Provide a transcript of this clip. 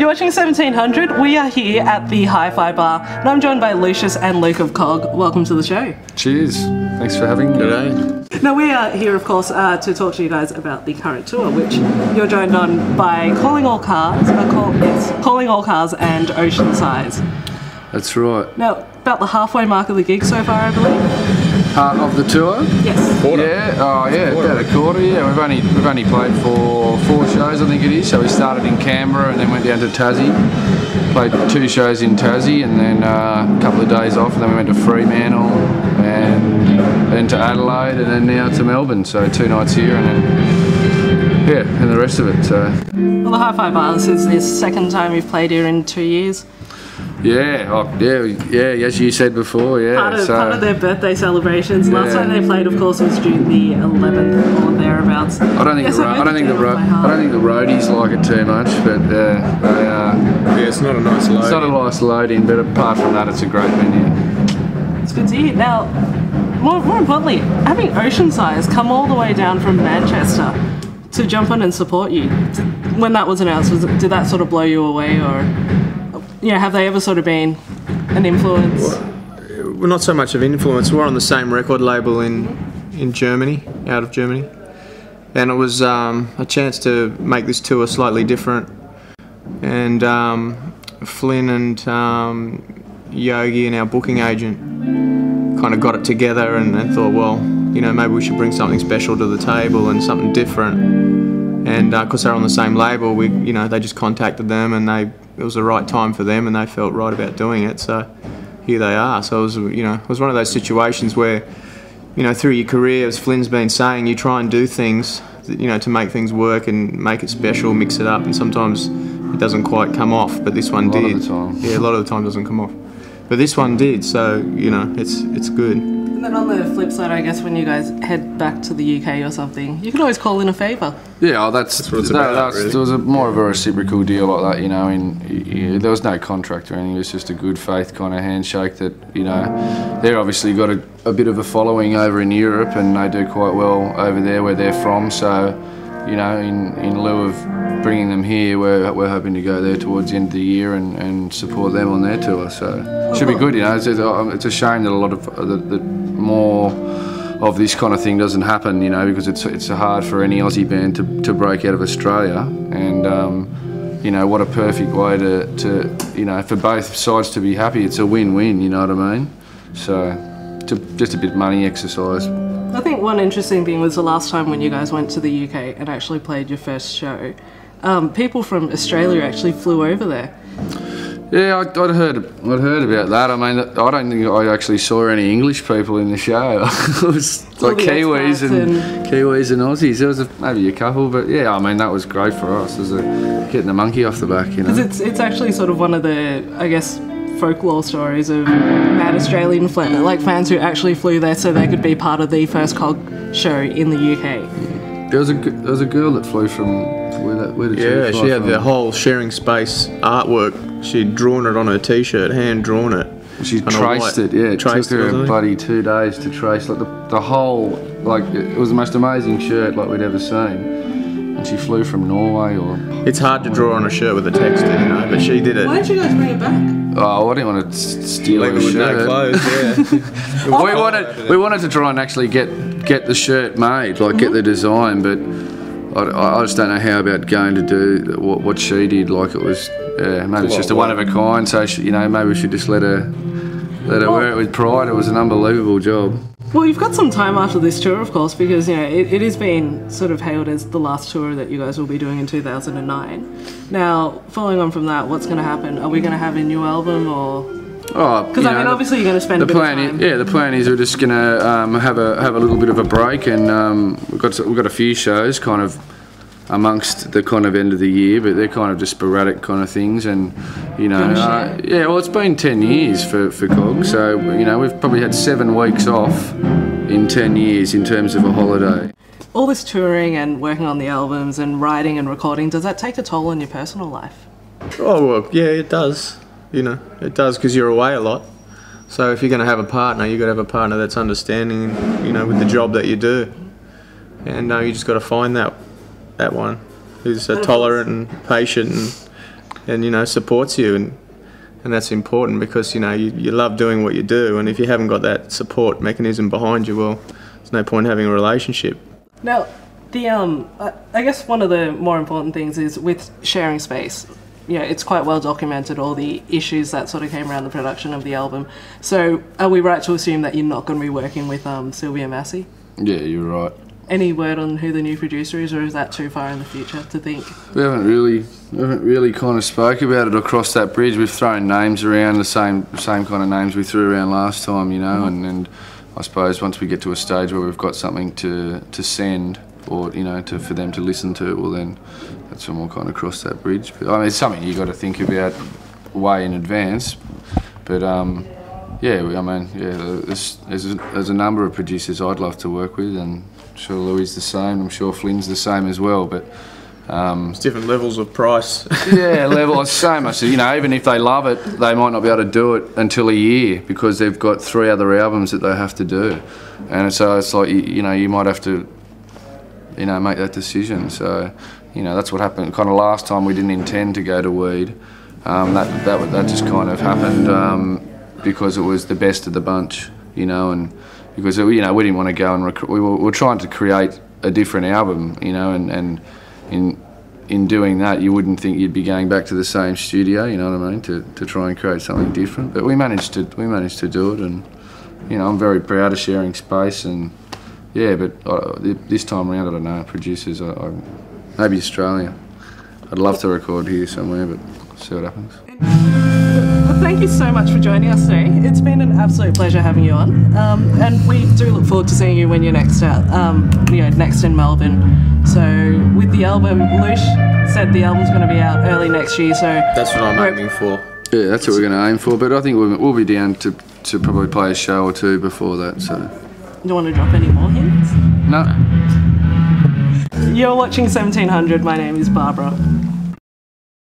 You're watching 1700. We are here at the HiFi Bar, and I'm joined by Lucius and Luke of COG. Welcome to the show. Cheers. Thanks for having me. G'day. Now we are here, of course, to talk to you guys about the current tour, which you're joined on by Calling All Cars, Calling All Cars and Ocean Size. That's right. Now, about the halfway mark of the gig so far, I believe. Of the tour? Yes. Quarter. Yeah. Oh, yeah. About a quarter. Yeah. We've only played for 4 shows, I think it is. So we started in Canberra and then went down to Tassie. Played 2 shows in Tassie and then a couple of days off, and then we went to Fremantle and then to Adelaide and then now to Melbourne. So 2 nights here and then yeah, and the rest of it. So. Well, the HiFi Bar, this is the second time you've played here in 2 years. Yeah, yeah, as you said before, yeah. Part of their birthday celebrations. Last time they played, of course, was June the 11th or thereabouts. I don't think the roadies like it too much, but yeah, it's not a nice load. It's not a nice load in, but apart from that, it's a great venue. It's good to hear. Now, more importantly, having Ocean Size come all the way down from Manchester to jump on and support you. When that was announced, did that sort of blow you away, or? Yeah, have they ever sort of been an influence? Well, not so much of influence. We're on the same record label in Germany, out of Germany, and it was a chance to make this tour slightly different. And Flynn and Yogi and our booking agent kind of got it together and thought, well, you know, maybe we should bring something special to the table and something different. And because they're on the same label, they just contacted them, and it was the right time for them, and they felt right about doing it. So here they are. So it was one of those situations where, through your career, as Flynn's been saying, you try and do things, to make things work and make it special, mix it up, and sometimes it doesn't quite come off. But this one did. A lot of the time. Yeah, a lot of the time it doesn't come off. But this one did. So it's good. And then on the flip side, I guess when you guys head back to the UK or something, you can always call in a favour. Yeah, that's what it's about. Really. There was more of a reciprocal deal like that, there was no contract or anything. It was just a good faith kind of handshake that, they're obviously got a bit of a following over in Europe, and they do quite well over there where they're from. So, in lieu of bringing them here, we're hoping to go there towards the end of the year and support them on their tour. So it should be good. It's a shame that a lot of more of this kind of thing doesn't happen, because it's hard for any Aussie band to break out of Australia, and what a perfect way to for both sides to be happy. It's a win-win, you know what I mean? So just a bit of money exercise. I think one interesting thing was the last time when you guys went to the UK and actually played your first show, people from Australia actually flew over there. Yeah, I'd heard about that. I mean, I don't think I actually saw any English people in the show. It was like Kiwis and Aussies. There was maybe a couple, but yeah, I mean, that was great for us as getting the monkey off the back, Because it's actually sort of one of the, I guess, folklore stories of mad Australian fans who actually flew there so they could be part of the first COG show in the UK. There was a girl that flew from where did she fly she had from? the whole sharing space artwork. She'd drawn it on her t-shirt, hand drawn it. She traced it. Yeah, it took her a bloody 2 days to trace the whole. It was the most amazing shirt we'd ever seen. And she flew from Norway It's hard to draw on a shirt with a text, but she did it. Why didn't you guys bring it back? Oh, I didn't want to steal her with shirt. no clothes, yeah. we wanted to try and actually get the shirt made, get the design, but I just don't know how about going to do what she did. It was, maybe it's just a one of a kind. So maybe we should just let her wear it with pride. It was an unbelievable job. Well, you've got some time after this tour, of course, because it has been sort of hailed as the last tour that you guys will be doing in 2009. Now, following on from that, what's going to happen? Are we going to have a new album, or? Because obviously you're going to spend a bit of time. The plan is we're just going to have a little bit of a break, and we've got a few shows kind of amongst the kind of end of the year, but they're kind of just sporadic kind of things, and well, it's been 10 years for COG, so we've probably had 7 weeks off in 10 years in terms of a holiday. All this touring and working on the albums and writing and recording, does that take a toll on your personal life? Oh well, yeah, it does. It does, because you're away a lot. So if you're going to have a partner, you've got to have a partner that's understanding, with the job that you do, and you just got to find that one who's tolerant and patient and supports you, and that's important because you love doing what you do, and if you haven't got that support mechanism behind you, well, there's no point having a relationship. Now, I guess one of the more important things is with sharing space. It's quite well documented, all the issues that sort of came around the production of the album. So are we right to assume that you're not going to be working with Sylvia Massey? Yeah, you're right. Any word on who the new producer is, or is that too far in the future to think? We haven't really kind of spoke about it or crossed that bridge. We've thrown names around, the same kind of names we threw around last time, and I suppose once we get to a stage where we've got something to send, or for them to listen to, well then that's when we'll kind of cross that bridge. But, I mean, it's something you got to think about way in advance. But there's a number of producers I'd love to work with, and I'm sure Louis is the same. I'm sure Flynn's the same as well. But it's different levels of price. Yeah, same. I said, even if they love it, they might not be able to do it until a year because they've got 3 other albums that they have to do, and so it's like you might have to make that decision. So that's what happened. Kind of last time we didn't intend to go to Weed. That just kind of happened because it was the best of the bunch, and because we didn't want to go and we were trying to create a different album, and in doing that you wouldn't think you'd be going back to the same studio, you know what I mean, to try and create something different. But we managed to do it, and I'm very proud of sharing space. And yeah, but this time around, I don't know, producers, maybe Australia. I'd love to record here somewhere, but see what happens. Well, thank you so much for joining us today. It's been an absolute pleasure having you on, and we do look forward to seeing you when you're next out, next in Melbourne. So with the album, Lush said the album's going to be out early next year, so that's what I'm aiming for. Yeah, that's what we're going to aim for, but I think we'll be down to probably play a show or 2 before that. So. Do you want to drop any more hints? No. You're watching 1700. My name is Barbara.